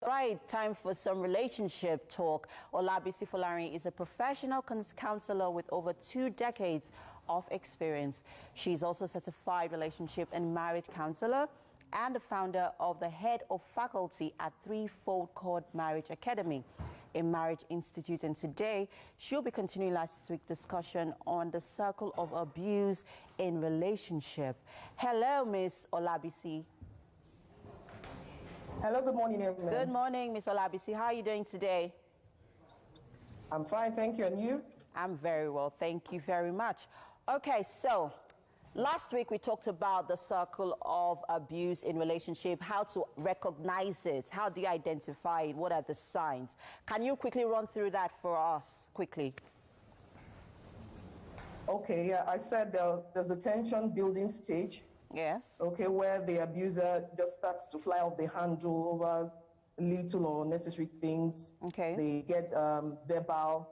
Right, time for some relationship talk. Olabisi Folarin is a professional counselor with over 2 decades of experience. She's also a certified relationship and marriage counselor and the founder of the head of faculty at Threefold Chord Marriage Academy, a marriage institute. And today, she'll be continuing last week's discussion on the circle of abuse in relationship. Hello, Miss Olabisi. Hello, good morning, everyone. Good morning, Miss Olabisi. How are you doing today? I'm fine, thank you. And you? I'm very well, thank you very much. Okay, so last week we talked about the circle of abuse in relationship, how to recognize it, how do you identify it, what are the signs? Can you quickly run through that for us, quickly? Okay, yeah, I said there's a tension building stage. Yes. Okay, where the abuser just starts to fly off the handle over little or unnecessary things. Okay. They get verbal.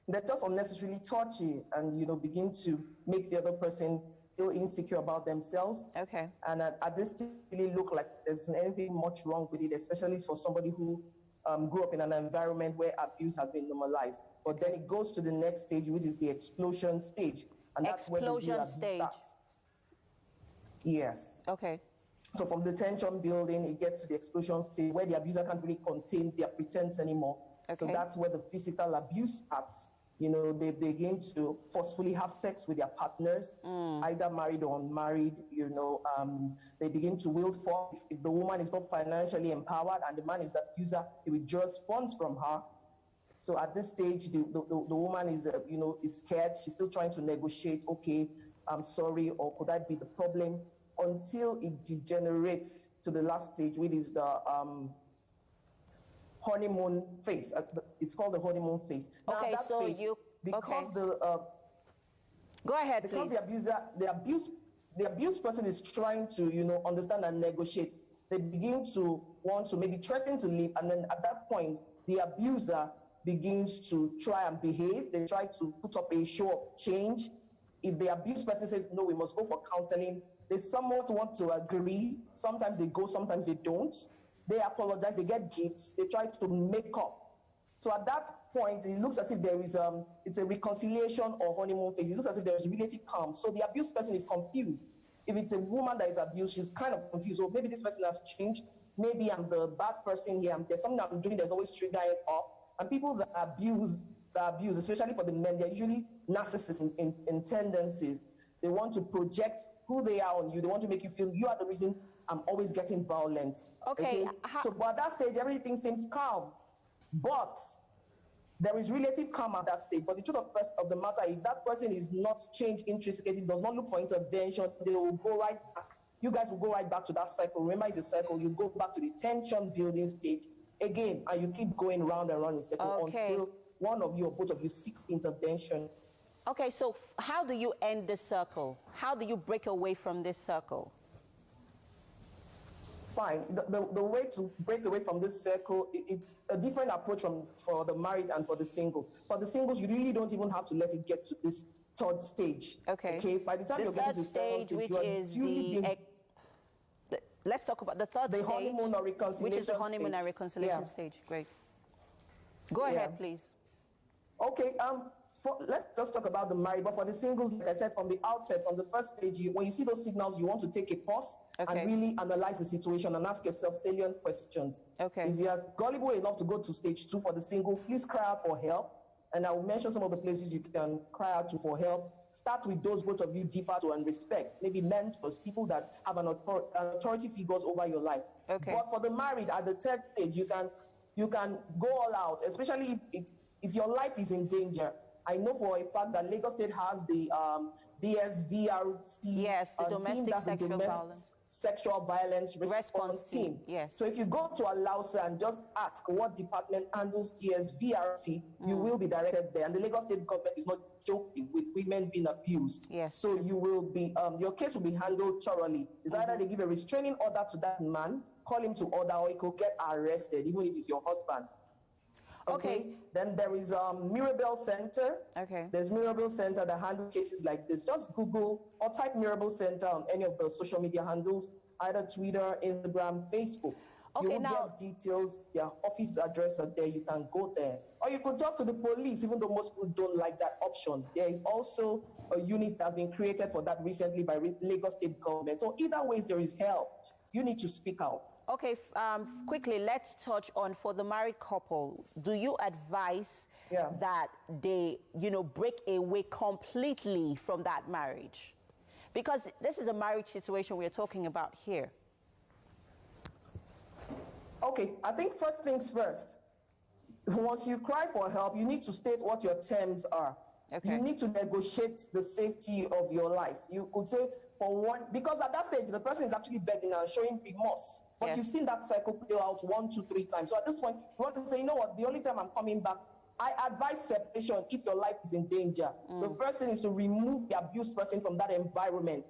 They're just unnecessarily touchy and, begin to make the other person feel insecure about themselves. Okay. And at this stage, it really look like there's anything much wrong with it, especially for somebody who grew up in an environment where abuse has been normalized. But then it goes to the next stage, which is the explosion stage. And that's where the real abuse starts. Yes. Okay. So from the tension building, it gets to the explosion stage where the abuser can't really contain their pretense anymore. Okay. So that's where the physical abuse starts. They begin to forcefully have sex with their partners, either married or unmarried. They begin to wield force. If the woman is not financially empowered and the man is the abuser, he withdraws funds from her. So at this stage, the woman is, is scared. She's still trying to negotiate. Okay, I'm sorry, or could that be the problem? Until it degenerates to the last stage, which is the honeymoon phase. It's called the honeymoon phase. Okay, now, so phase, because go ahead, because please. The abused person is trying to understand and negotiate. They begin to want to maybe threaten to leave, and then at that point, the abuser begins to try and behave. They try to put up a show of change. If the abused person says, no, we must go for counseling, they somewhat want to agree. Sometimes they go, sometimes they don't. They apologize, they get gifts, they try to make up. So at that point, it looks as if there is it's a reconciliation or honeymoon phase. It looks as if there is relative calm. So the abused person is confused. If it's a woman that is abused, she's kind of confused. Oh, maybe this person has changed. Maybe I'm the bad person here. There's something I'm doing that's always triggering off. And people that abuse, especially for the men, they're usually narcissists in tendencies. They want to project who they are on you. They want to make you feel you are the reason I'm always getting violent. Okay. So but at that stage, everything seems calm. But there is relative calm at that stage. But the truth of the matter, if that person is not changed intrinsically, does not look for intervention, they will go right back. You guys will go right back to that cycle. Remember, it's a cycle. You go back to the tension building stage again, and you keep going round and round in circle until one of you or both of you seeks intervention. Okay, so how do you end this circle? How do you break away from this circle? Fine. The way to break away from this circle, it's a different approach for the married and for the singles. For the singles, you really don't even have to let it get to this third stage. Okay. By the time you're getting to the second stage, which is let's talk about the third stage. The honeymoon or reconciliation which is the honeymoon and reconciliation stage. Great. Go ahead, please. Okay. Let's just talk about the married. But for the singles, like I said, from the outset, from the first stage, when you see those signals, you want to take a pause and really analyze the situation and ask yourself salient questions. Okay. If you are gullible enough to go to stage 2 for the single, please cry out for help. And I will mention some of the places you can cry out to for help. Start with those both of you defer to and respect. Maybe mentors, people that have an authority figures over your life. Okay. But for the married, at the third stage, you can go all out, especially if your life is in danger. I know for a fact that Lagos State has the DSVRT. Yes, the domestic sexual violence response team. Yes. So if you go to Alausa and just ask what department handles DSVRT, you will be directed there. And the Lagos State government is not joking with women being abused. Yes. So you will be, your case will be handled thoroughly. It's either they give a restraining order to that man, call him to order, or he could get arrested, even if it's your husband. Okay. Then there is Mirabel Center. Okay. There's Mirabel Center that handle cases like this. Just Google or type Mirabel Center on any of the social media handles, either Twitter, Instagram, Facebook. Okay, You will now get details, their office address are there, you can go there. Or you could talk to the police, even though most people don't like that option. There is also a unit that's been created for that recently by Lagos State government. So either ways, there is help. You need to speak out. okay, quickly, let's touch on for the married couple. Do you advise that they, break away completely from that marriage? Because this is a marriage situation we're talking about here. Okay, I think first things first. Once you cry for help, you need to state what your terms are. Okay. You need to negotiate the safety of your life. You could say for one, because at that stage, the person is actually begging and showing remorse. But you've seen that cycle play out 1, 2, 3 times. So at this point, you want to say, you know what, the only time I'm coming back, I advise separation if your life is in danger. The first thing is to remove the abused person from that environment.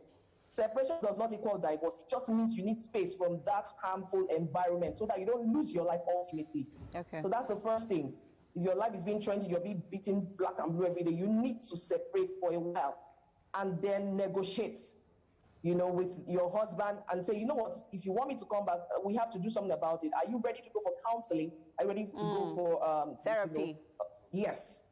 Separation does not equal divorce. It just means you need space from that harmful environment so that you don't lose your life ultimately. Okay. So that's the first thing. If your life is being trendy, you're being beaten black and blue every day, you need to separate for a while and then negotiate, with your husband and say, you know what, if you want me to come back, we have to do something about it. Are you ready to go for counseling? Are you ready to go for therapy? Yes.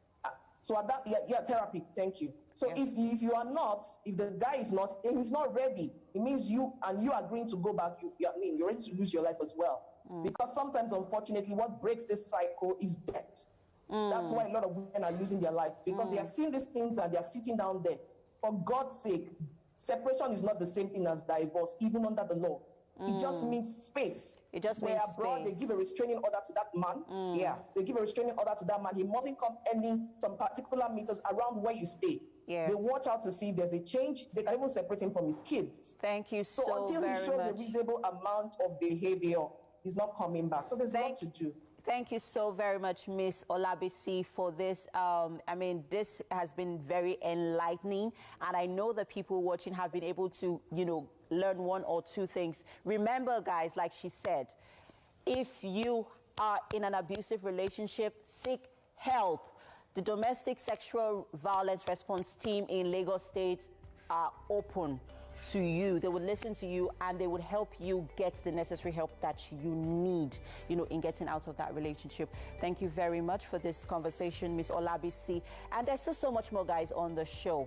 So at that, therapy, thank you. So if you are not, if the guy is not, if he's not ready, it means you agreeing to go back, you're ready to lose your life as well. Because sometimes, unfortunately, what breaks this cycle is death. That's why a lot of women are losing their lives, because they are seeing these things and they are sitting down there. For God's sake, separation is not the same thing as divorce, even under the law. It just means space. It just means abroad, space. they give a restraining order to that man. Yeah, they give a restraining order to that man. He mustn't come some particular meters around where you stay. Yeah. They watch out to see if there's a change. They can even separate him from his kids. Thank you so very much. So until he shows a reasonable amount of behavior, he's not coming back. So there's a lot to do. Thank you so very much, Miss Olabisi, for this. This has been very enlightening, and I know that people watching have been able to, learn 1 or 2 things. Remember, guys, like she said, if you are in an abusive relationship, seek help. The Domestic Sexual Violence Response Team in Lagos State are open to you. They would listen to you and they would help you get the necessary help that you need, in getting out of that relationship. Thank you very much for this conversation, Miss Olabisi. And there's still so much more, guys, on the show.